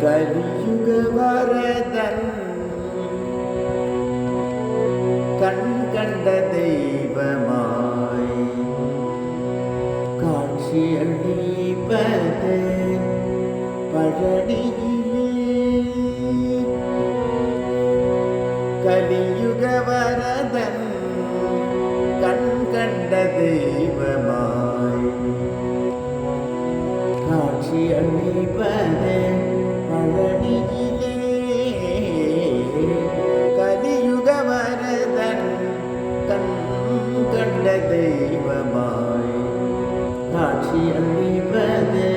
கலியுக வரதன் கண் கண்ட தெய்வமாய் காட்சியளிப்பது பழனியிலே. கலியுக வரதன் கண் கண்ட தெய்வமாய் காட்சியளிப்பது பழனியிலே. கலியுக வரதன் கண் கண்ட தெய்வமாய் காட்சியளிப்பது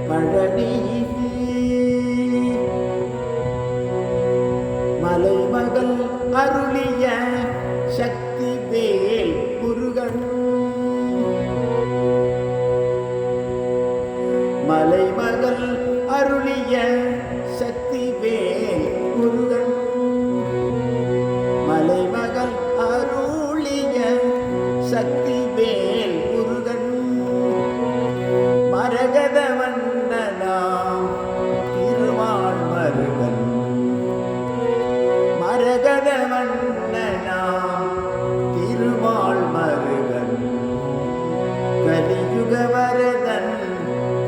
பழனியிலே. மலைமகள் அருளிய சக்தி வேல் முருகன். மலைமகள் அருளிய சக்தி வேல் முருகன். மலைமகள் அருளிய சக்தி வேல் முருகன். மரகத வண்ணனாம் திருமால் மருகன். மரகத வண்ணனாம் திருமால் மருகன். கலியுக வரதன்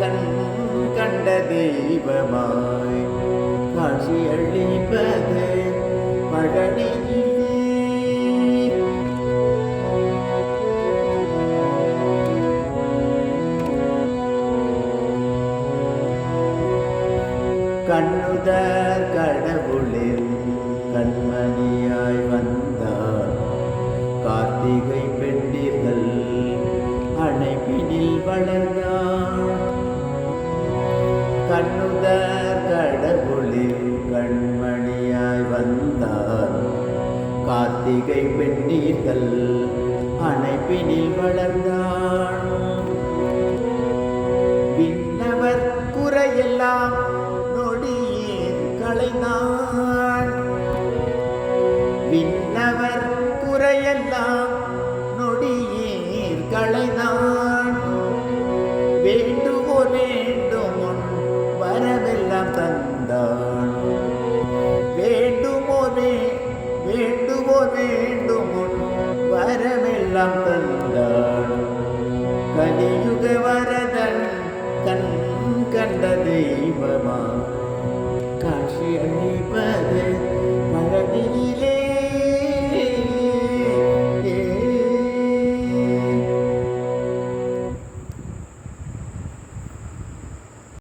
கண் கண்ட தெய்வமாய் காட்சியளிப்பது பழனியிலே. கண்ணுதர் கடவுளில் கண்மணியாய் வந்தார். கார்த்திகை பெண்டிர்கள் அணைப்பினில் வளர்ந்தார். கண்ணுதர் கடவுளில் கண்மணியாய் வந்தார். கார்த்திகை பெண்டிர்கள் அணைப்பினில் வளர்ந்தார். விண்ணவர் குறையெல்லாம் நொடியில் களைந்தான். விண்ணவர் குறையெல்லாம் நொடியில் களைந்தான். வேண்டுவோர் வேண்டுமுன் வரவெல்லாம் தந்தான். வேண்டுவோர் வேண்டுமுன் வரவெல்லாம் தந்தான். கலியுக வரதன் கண் கண்ட தெய்வமா